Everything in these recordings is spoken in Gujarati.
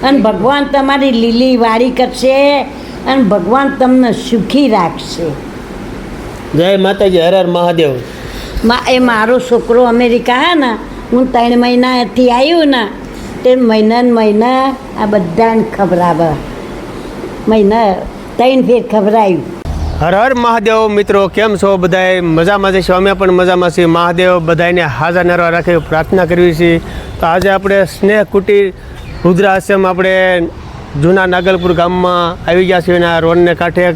અને ભગવાન તમારી લીલી વાડી કરશે અને ભગવાન તમને સુખી રાખશે. જય માતાજી. હર હર મહાદેવ. એ મારો છોકરો અમેરિકા હે ને, હું 3 મહિનાથી આવ્યું ને તે મહિના આ બધાને ખવડાવે. મહિના 3 ફેર ખવડાવ્યું. હર હર મહાદેવ. મિત્રો કેમ છો બધાય? મજામાં જઈશું. અમે પણ મજામાં છીએ. મહાદેવ બધાને હાજર નરવા રાખી પ્રાર્થના કરવી છે. તો આજે આપણે સ્નેહ કુટીર રુદ્રાશ્રમ આપણે જૂના નાગલપુર ગામમાં આવી ગયા છીએ. અને આ રોડને કાંઠે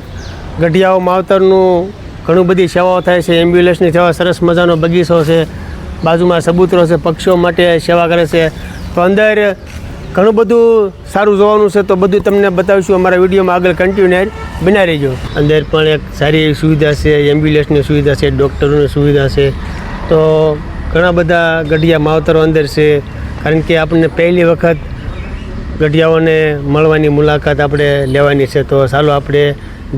ગઢિયાઓ માવતરનું ઘણું બધી સેવાઓ થાય છે. એમ્બ્યુલન્સની સેવા, સરસ મજાનો બગીચો છે, બાજુમાં સબૂતરો છે, પક્ષીઓ માટે સેવા કરે છે. તો અંદર ઘણું બધું સારું જોવાનું છે. તો બધું તમને બતાવીશું અમારા વિડીયોમાં. આગળ કન્ટિન્યુ બના રહીજો. અંદર પણ એક સારી એવી સુવિધા છે, એમ્બ્યુલન્સની સુવિધા છે, ડૉક્ટરોની સુવિધા છે. તો ઘણા બધા ગઢિયા માવતરો અંદર છે. કારણ કે આપણને પહેલી વખત ગઢિયાઓને મળવાની મુલાકાત આપણે લેવાની છે. તો ચાલો આપણે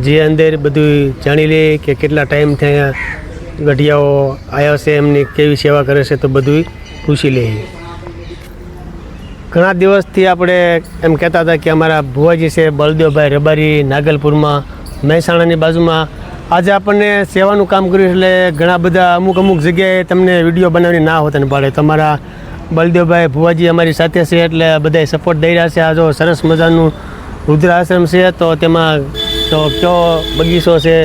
જે અંદર બધું જાણી લઈએ કે કેટલા ટાઈમથી અહીંયા ગઢિયાઓ આવ્યા છે, એમની કેવી સેવા કરે છે, તો બધું પૂછી લઈએ. ઘણા દિવસથી આપણે એમ કહેતા હતા કે અમારા ભુવાજી છે બળદેવભાઈ રબારી નાગલપુરમાં, મહેસાણાની બાજુમાં. આજે આપણને સેવાનું કામ કર્યું એટલે ઘણા બધા અમુક જગ્યાએ તમને વિડીયો બનાવીને ના હોતા ને પાડે. તમારા બળદેવભાઈ ભુવાજી અમારી સાથે છે એટલે બધાય સપોર્ટ દઈ રહ્યા છે. આ જો સરસ મજાનું રુદ્રાશ્રમ છે. તો તેમાં તો કયો બગીચો છે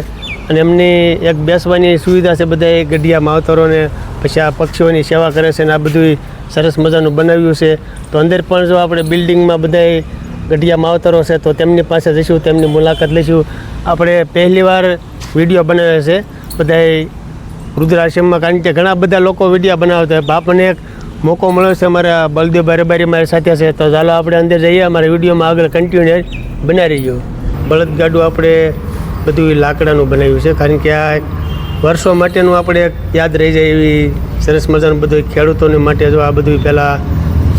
અને એમની એક બેસવાની સુવિધા છે. બધા ગઢિયા માવતરોને પછી આ પક્ષીઓની સેવા કરે છે. અને આ બધું સરસ મજાનું બનાવ્યું છે. તો અંદર પણ જો આપણે બિલ્ડિંગમાં બધા ગઢિયા માવતરો છે તો તેમની પાસે જઈશું, તેમની મુલાકાત લઈશું. આપણે પહેલીવાર વિડીયો બનાવ્યો છે બધા રુદ્રાશ્રમમાં, કારણ કે ઘણા બધા લોકો વિડીયો બનાવતા હોય. આપણને એક મોકો મળ્યો છે. અમારા બળદેવભાઈ રબારી મારી સાથે છે. તો ચાલો આપણે અંદર જઈએ. અમારા વિડીયોમાં આગળ કન્ટિન્યુ બનાવી રહીજો. બળદગાડું આપણે બધું લાકડાનું બનાવ્યું છે, કારણ કે આ વર્ષો માટેનું આપણે યાદ રહી જાય એવી સરસ મજાનું બધું ખેડૂતોને માટે. જો આ બધું પહેલાં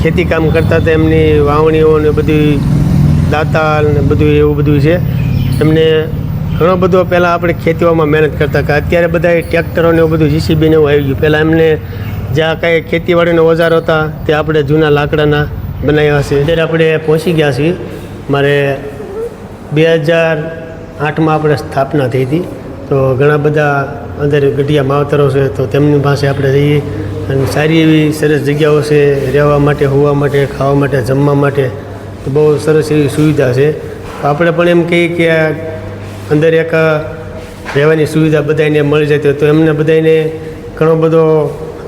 ખેતી કામ કરતા હતા, એમની વાવણીઓ ને બધું દાતાલ ને બધું એવું બધું છે. એમને ઘણો બધો પહેલાં આપણે ખેતીઓમાં મહેનત કરતા હતા. અત્યારે બધા ટ્રેક્ટરો ને એવું બધું જીસીબી ને એવું આવી ગયું. પહેલાં એમને જ્યાં કાંઈ ખેતીવાડીના ઓજારો હતા તે આપણે જૂના લાકડાના બનાવ્યા છે. અત્યારે આપણે પહોંચી ગયા છીએ. મારે 2008માં આપણે સ્થાપના થઈ હતી. તો ઘણા બધા અંદર ગઢિયા માવતરો છે તો તેમની પાસે આપણે જઈએ. અને સારી એવી સરસ જગ્યાઓ છે રહેવા માટે, હોવા માટે, ખાવા માટે, જમવા માટે. તો બહુ સરસ એવી સુવિધા છે. તો આપણે પણ એમ કહીએ કે અંદર એક રહેવાની સુવિધા બધાને મળી જતી હોય તો એમને બધાને ઘણો બધો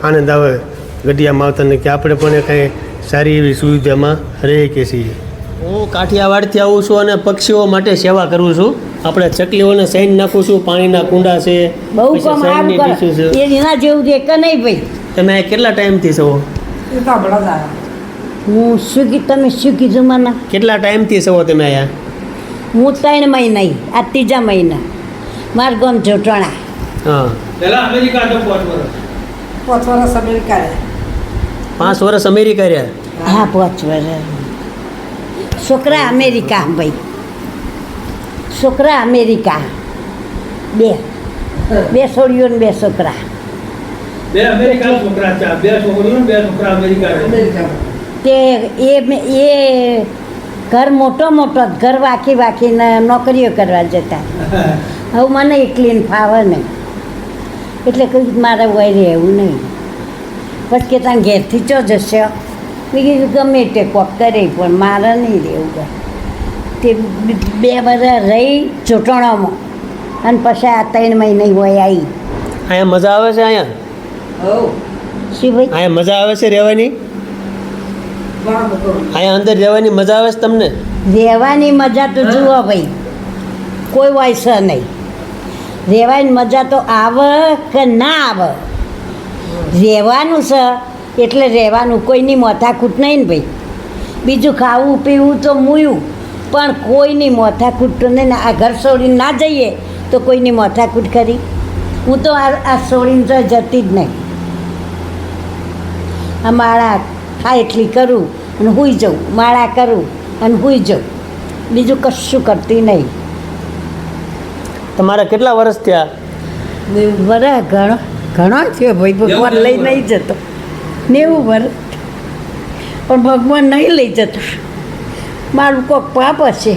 આનંદ આવે ગઢિયા માવતરને કે આપણે પણ કાંઈ સારી એવી સુવિધામાં રહી કે છીએ. હું કાઠિયાવાડથી આવું છું અને પક્ષીઓ માટે સેવા કરું છું. આપણે ચકલીઓને સૈન નાખું છું, પાણીના કુંડા છે, બહુ એના જેવું છે કે નહીં ભાઈ? તમે કેટલા ટાઈમથી છો? હું શું કીધું? તમે શું કીધું મને? કેટલા ટાઈમથી છો તમે અહીંયા? હું 3 મહિના, આ 3જા મહિના. મારું ગામ જોટાણા. હા, પહેલાં અમેરિકા હતો 5 વર્ષ અમેરિકા રહ્યા. 5 વર્ષ અમેરિકા રહ્યા? હા, 5 વર્ષ. છોકરા અમેરિકા ભાઈ, છોકરા અમેરિકા. બે છોડીઓ ને 2 છોકરા. 2 અમેરિકા છોકરા છે, 2 છોકરીઓ ને 2 છોકરા અમેરિકા. તે એ ઘર મોટો ઘર વાંકીને નોકરીઓ કરવા જતા. હવે મને એકલીને ફાવે નહીં એટલે કંઈક મારે વય રહેવું નહીં. પછી કે ત્યાં ઘેરથી ચો જશે. મેં કીધું ગમે તે કોક કરે પણ મારે નહીં રહેવું. તે 2 વર્ષ રહી ચોટણામાં અને પછી આ 3 મહિના હોય આવી. અહીંયા મજા આવે છે? અહીંયા શું ભાઈ? અહીંયા મજા આવે છે રહેવાની? અહીંયા અંદર રહેવાની મજા આવે છે તમને? રહેવાની મજા તો જુઓ ભાઈ, કોઈ વયસે નહીં. રહેવાની મજા તો આવે કે ના આવે, રહેવાનું છે એટલે રહેવાનું. કોઈની માથાકૂટ નહીં ને ભાઈ. બીજું ખાવું પીવું તો મૂયું, પણ કોઈની માથાકૂટ તો નહીં. આ ઘર છોડીને ના જઈએ તો કોઈની માથાકૂટ કરી. હું તો આ છોડીને તો જતી જ નહીં. આ માળા ખાય એટલી કરું અને સૂઈ જાઉં, માળા કરું અને સૂઈ જાઉં, બીજું કશું કરતી નહીં. તમારા કેટલા વર્ષ થયા? વર્ષ ઘણો થયો ભાઈ. ભગવાન લઈ નહીં જતો. 90 વર્ષ પણ ભગવાન નહીં લઈ જતા. મારું કોઈક પાપ હશે.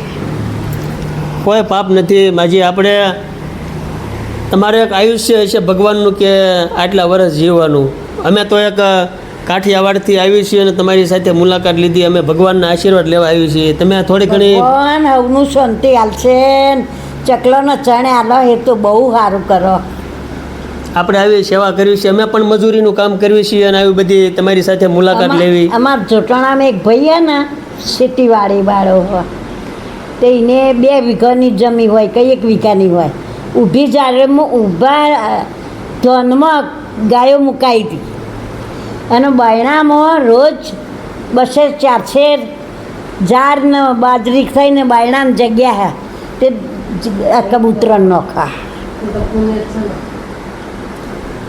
કોઈ પાપ નથી માજી. આપણે તમારે એક આયુષ્ય હશે ભગવાનનું કે આટલા વર્ષ જીવવાનું. અમે તો એક કાઠિયાવાડથી આવી છીએ અને તમારી સાથે મુલાકાત લીધી. અમે ભગવાનના આશીર્વાદ લેવા આવી છીએ. તમે થોડી ઘણી ભગવાન હવનું શાંતિ હાલશે ને ચકલોનો ચણે હાલો એ તો બહુ સારું કરો. આપણે આવી સેવા કરવી છે. અમે પણ મજૂરીનું કામ કરવી છીએ અને આવી બધી તમારી સાથે મુલાકાત લેવી. અમાર જોટાણામાં એક ભાઈ હે ને સિટીવાળી વાળો હોય તે એને 2 વીઘાની જમીન હોય કે 1 વીઘાની હોય. ઊભી જાળમાં ઊભા ધનમાં ગાયો મુકાઈ હતી અને બાયણામાં રોજ 200-400 ઝાડ ને બાજરી થઈને બાયણામાં જગ્યા હે તે કબૂતર નોખા.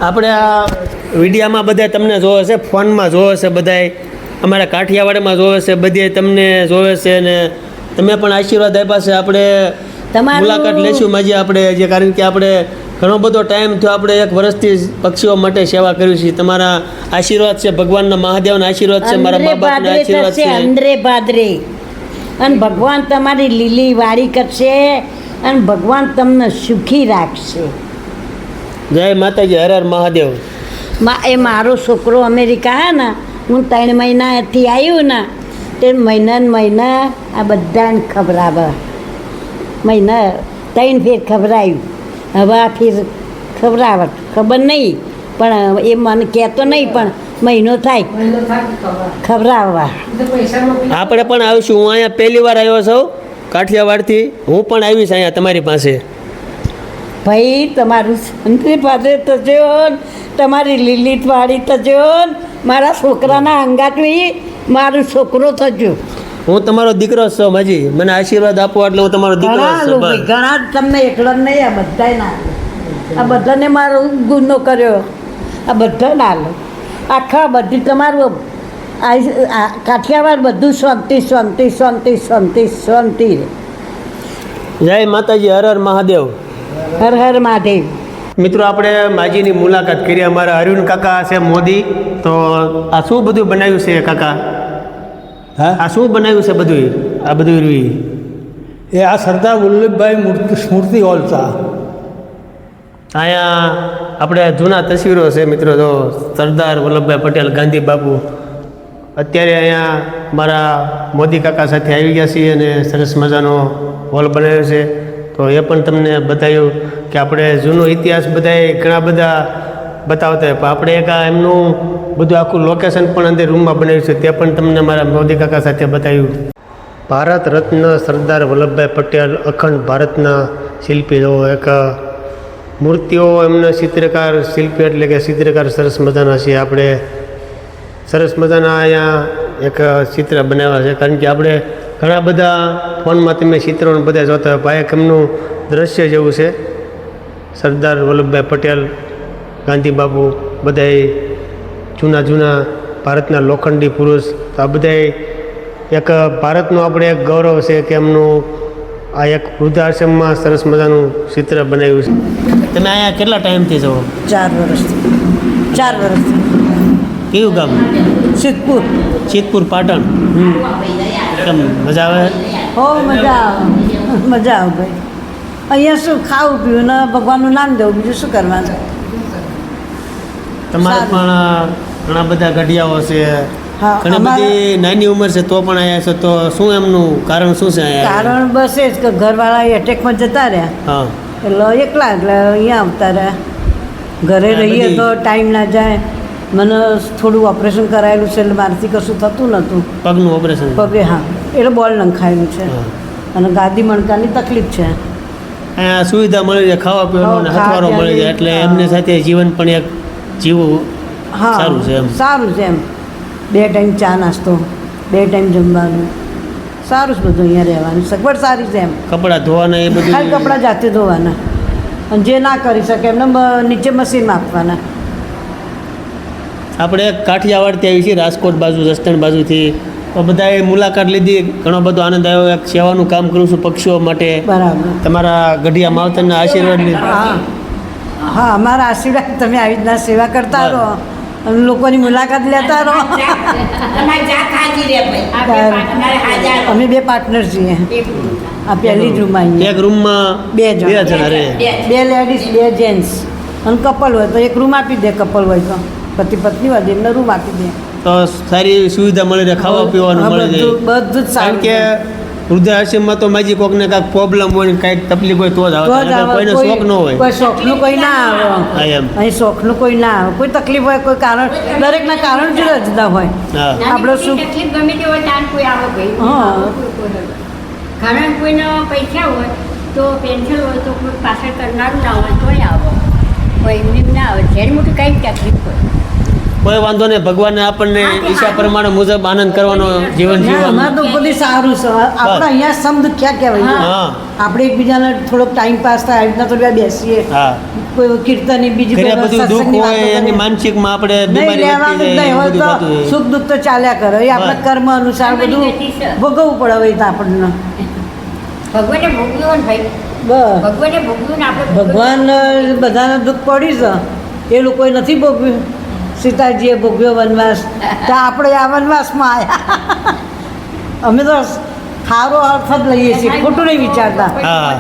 આપણે આ વિડીયામાં બધા તમને જોવે છે, ફોનમાં જોવે છે, બધાય અમારા કાઠિયાવાડમાં જોવે છે, બધે તમને જોવે છે ને તમે પણ આશીર્વાદ આપ્યા છે. આપણે તમારું- મુલાકાત લેશું માજી આપણે જે, કારણ કે આપણે ઘણો બધો ટાઈમ થયો. આપણે 1 વર્ષથી પક્ષીઓ માટે સેવા કરવી છે. તમારા આશીર્વાદ છે, ભગવાનના મહાદેવના આશીર્વાદ છે, મારા મા બાપના આશીર્વાદ છે. અંદરે ભાદરે અને ભગવાન તમારી લીલી વાડી કરશે અને ભગવાન તમને સુખી રાખશે. જય માતાજી, હર હર મહાદેવ. એ મારો છોકરો અમેરિકા હે ને, હું 3 મહિનાથી આવ્યું ને તે મહિના આ બધાને ખવડાવે. મહિના 3 ફેર ખવડાવ્યું. હવે આ ફેર ખવડાવત ખબર નહીં પણ એ મને કહેતો નહીં પણ મહિનો થાય ખવડાવવા. આપણે પણ આવીશું. હું અહીંયા પહેલી વાર આવ્યો છું કાઠિયાવાડથી. હું પણ આવીશ અહીંયા તમારી પાસે. ભાઈ તમારું સંતરી પાસે થજો ને, તમારી લીલી વાડી થજો ને, મારા છોકરાના અંગાતવી મારો છોકરો થજો. હું તમારો દીકરો જ છું માજી. મને આશીર્વાદ આપો એટલે હું તમારો દીકરો જ ઘણા છું. લોકો બસ. ઘણા તમને એકલો જ નહીં, આ બધાય ના આ બધાને મારો ગુનો કર્યો. આ બધા ના લો આખા બધી તમારું આ કાઠિયાવાડ બધું શાંતિ શાંતિ શાંતિ શાંતિ શાંતિ. જય માતાજી, હર હર મહાદેવ. હર હર મહાદેવ. મિત્રો, આપણે માજીની મુલાકાત કરી. અમારા અરવિંદ કાકા છે મોદી. તો આ શું બધું બનાવ્યું છે કાકા? હા, આ શું બનાવ્યું છે બધું? આ બધું એ આ સરદાર વલ્લભભાઈ સ્મૃતિ હોલ છે. અહીંયા આપણે જૂના તસવીરો છે મિત્રો. તો સરદાર વલ્લભભાઈ પટેલ, ગાંધી બાપુ. અત્યારે અહીંયા મારા મોદી કાકા સાથે આવી ગયા છીએ અને સરસ મજાનો હોલ બનાવ્યો છે. તો એ પણ તમને બતાવ્યું કે આપણે જૂનો ઇતિહાસ બધાએ ઘણા બધા બતાવતા હોય, પણ આપણે એક આ એમનું બધું આખું લોકેશન પણ અંદર રૂમમાં બનાવ્યું છે. તે પણ તમને મારા મોદી કાકા સાથે બતાવ્યું. ભારત રત્ન સરદાર વલ્લભભાઈ પટેલ, અખંડ ભારતના શિલ્પી. જો એક મૂર્તિઓ, એમના ચિત્રકાર શિલ્પી એટલે કે ચિત્રકાર સરસ મજાના છે. આપણે સરસ મજાના અહીંયા એક ચિત્ર બનાવ્યા છે, કારણ કે આપણે ઘણા બધા ફોનમાં તમે ચિત્રોને બધા જોતા હોય, પણ એક એમનું દ્રશ્ય જેવું છે. સરદાર વલ્લભભાઈ પટેલ, ગાંધી બાપુ, બધાએ જૂના ભારતના લોખંડી પુરુષ. તો આ બધાએ એક ભારતનું આપણે એક ગૌરવ છે કે એમનું આ એક વૃદ્ધાશ્રમમાં સરસ મજાનું ચિત્ર બનાવ્યું છે. તમે અહીંયા કેટલા ટાઈમથી છો? 4 વર્ષથી. 4 વર્ષથી. કયું ગામ? સિદ્ધપુર. સિદ્ધપુર, પાટણ. કેમ મજા આવે? હો મજા આવે, મજા આવે ભાઈ. અહીંયા શું ખાવું પીવું ને ભગવાનનું નામ દેવું, બીજું શું કરવાનું. તમારે પણ ઘણા બધા ગઢિયાઓ છે, હા, ઘણી બધી નાની ઉંમર છે તો પણ આવ્યા છે. તો શું એમનું કારણ શું છે અહીંયા? કારણ બસ એ જ કે ઘરવાળા એટેકમાં જતા રહ્યા હા, એટલે એકલા એટલે અહીંયા આવતા રહ્યા. ઘરે આ રહીએ બધી- તો ટાઈમ ના જાય. મને થોડું ઓપરેશન કરાયેલું છે એટલે મારાથી કશું થતું નહોતું પગનું ઓપરેશન. પગે. હા, એટલે બોલ નંખાયેલું છે હા. અને ગાદી મણકાની તકલીફ છે. અહીંયા સુવિધા મળી જાય, ખાવા પીવાનું અને હા, હથવારો મળી જાય, એટલે હા. એમની સાથે જીવન પણ એક જીવવું હા, સારું છે એમ. સારું છે એમ. 2 ટાઈમ ચા નાસ્તો, 2 ટાઈમ જમવાનું, સારું જ બધું અહીંયા રહેવાનું. સગવડ સારી છે એમ. કપડાં ધોવાના એ બધું. ખાલી કપડાં જાતે ધોવાના અને જે ના કરી શકે એમને નીચે મશીનમાં આપવાના. આપણે કાઠિયાવાડથી આવી છીએ, રાજકોટ બાજુ, જસદણ બાજુથી. તો બધાએ મુલાકાત લીધી, ઘણો બધો આનંદ આવ્યો. એક સેવાનું કામ કરું છું પક્ષીઓ માટે. બરાબર. તમારા ગઢિયા માવતરના આશીર્વાદ લીધા. હા, હા, અમારા આશીર્વાદ તમે આવી રીતના સેવા કરતા રહો અને લોકોની મુલાકાત લેતા રહો. અમે 2 પાર્ટનર છીએ. આ પહેલી જ રૂમ અહીંયા એક રૂમમાં 2 જણા રહે. 2 લેડીઝ 2 જેન્ટ્સ અને કપલ હોય તો એક રૂમ આપી દે. કપલ હોય તો પતિ પત્ની હોય એમને રૂમ આપી દે. તો સારી એવી સુવિધા મળી રહે, ખાવા પીવાનું હા, મળી જાય. બધું જ કારણ સારું કે વૃદ્ધાશ્રમમાં તો માજી કોકને કાંઈક પ્રોબ્લેમ હોય ને કાંઈક તકલીફ હોય તો જ આવે, તો જ નહીંતર આવે. કોઈને શોખ ન હોય. કોઈ શોખનું કોઈ ના આવે. હા, એમ. અહીં શોખનું કોઈ ના આવે. કોઈ તકલીફ હોય, કોઈ કારણ, દરેકના કારણ જુદા જુદા હોય. હા. આપણો શું તકલીફ ગમે તે હોય ત્યાં કોઈ આવે ભાઈ. હા. ઘણા કોઈને પૈસા હોય તો પેન્શન હોય તો કોઈ પાછળ કરનારું ના હોય તોય આવે. કોઈ એમને એમ ના આવે. જેની મોટી કંઈક તકલીફ હોય. કોઈ વાંધો નહીં, ભગવાને આપણને ઈચ્છા પ્રમાણે મુજબ આનંદ કરવાનો જીવન ના, જીવવાનું. અમારે તો બધી સારું છે. આપણે અહીંયા સમ દુખ્યા કહેવાય. હા. આપણે એકબીજાને થોડોક ટાઈમ પાસ થાય આવી રીતના તો બે બેસીએ. હા. કોઈ કીર્તન બીજું ઘરે કોઈ બધું દુઃખ સત્સંગની વાતો હોય કરીએ. એની માનસિકમાં આપણે નહીં બીમારી લેવાનું વધતી જ નહીં જાય, હોય એવું બધું થતું તો હોય. સુખ દુઃખ તો ચાલ્યા કરે. એ આપણે બસ. કર્મ અનુસાર બધું ભોગવવું પડે હવે તો આપણને. ભગવાને ભોગવ્યું ને ભાઈ. બસ ભગવાને ભોગવ્યું ને આપણે ભગવાન બધાને દુઃખ પડ્યું છે. એ લોકોએ નથી ભોગવ્યું. સીતાજીએ ભોગવ્યો વનવાસ, તો આપણે આ વનવાસમાં આવ્યા. અમે તો સારો અર્થ જ લઈએ છીએ, ખોટું નહીં વિચારતા. હા.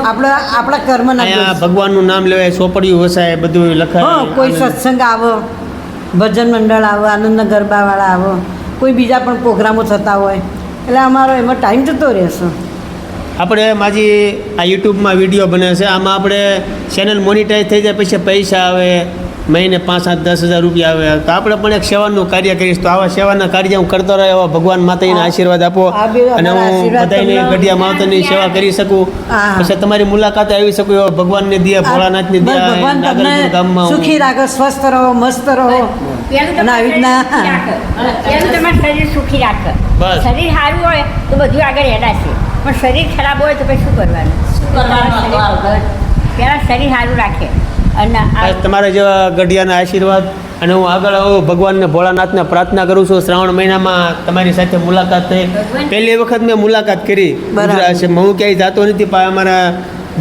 આપણા કર્મના અહીંયા દોષ. ભગવાનનું નામ લેવાય, ચોપડિયું વસાય, બધું હા, લખાય. કોઈ સત્સંગ આવો, ભજન મંડળ આવો, આનંદના ગરબાવાળા આવો, કોઈ બીજા પણ પ્રોગ્રામો થતા હોય, એટલે અમારો એમાં ટાઈમ જતો રહેશે. આપણે માજી આ યુટ્યુબમાં વિડીયો બને છે, આમાં આપણે ચેનલ મોનિટાઈઝ થઈ જાય પછી પૈસા આવે, મહિને 5-7-10 હજાર રૂપિયા આવે, તો આપણે પણ એક સેવાનું કાર્ય કરીશ. તો આવા સેવાના કાર્ય હું કરતો રહ્યો, એવા ભગવાન માતાજીના આશીર્વાદ આપો આ બે અને અમારા હું આશીર્વાદ બધાની તમને- ગઢિયા માતાની સેવા કરી શકું. હા. પછી તમારી મુલાકાતે આવી શકું એવા ભગવાનને દિયા, ભોળાનાથની બસ દિયા, ભગવાન નાગલપુર તમને ગામમાં હું- સુખી રાખો, સ્વસ્થ રહો, મસ્ત રહો. પેલું અને આવી રીતના પેલું તમારું શરીર સુખી રાખે. બસ. શરીર સારું હોય તો બધું આગળ હેડાશે, પણ શરીર ખરાબ હોય તો પછી શું કરવાનું? પહેલાં શરીર સારું રાખે અને આ આ તમારા જેવા ગઢિયાના આશીર્વાદ અને હું આગળ આવું ભગવાનને ભોળાનાથને પ્રાર્થના કરું છું. શ્રાવણ મહિનામાં તમારી સાથે મુલાકાત થઈ. પહેલી વખત મેં મુલાકાત કરી બરાબર. વૃદ્ધાશ્રમમાં. હું ક્યાંય જતો નથી, પણ અમારા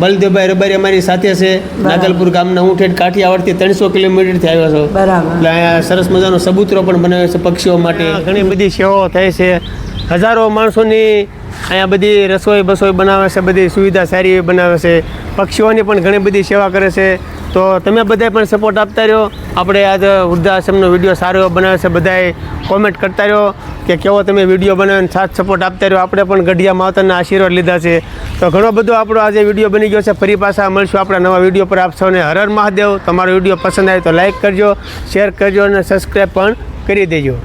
બલદેવભાઈ રબારી અમારી સાથે છે. નાગલપુર ગામના હું ઠેઠ કાઠિયાવાડથી 300 કિલોમીટરથી આવ્યો છું. બરાબર. એટલે અહીંયા સરસ મજાનો સબૂતરો પણ બનાવ્યો છે પક્ષીઓ માટે. ઘણી બધી સેવાઓ થાય છે. હજારો માણસોની અહીંયા બધી રસોઈ બસોઈ બનાવે છે, બધી સુવિધા સારી એવી બનાવે છે. પક્ષીઓની પણ ઘણી બધી સેવા કરે છે. તો તમે બધાય પણ સપોર્ટ આપતા રહ્યો. આપણે આજે વૃદ્ધાશ્રમનો વિડીયો સારો એવો બનાવે છે, બધાએ કોમેન્ટ કરતા રહ્યો કે કેવો તમે વિડીયો બનાવીને સાથ સપોર્ટ આપતા રહ્યો. આપણે પણ ગઢિયા માતાના આશીર્વાદ લીધા છે. તો ઘણો બધો આપણો આજે વિડીયો બની ગયો છે. ફરી પાછા મળશું આપણા નવા વિડીયો પર. આપ સૌને હર હર મહાદેવ. તમારો વિડીયો પસંદ આવે તો લાઈક કરજો, શેર કરજો અને સબસ્ક્રાઈબ પણ કરી દેજો.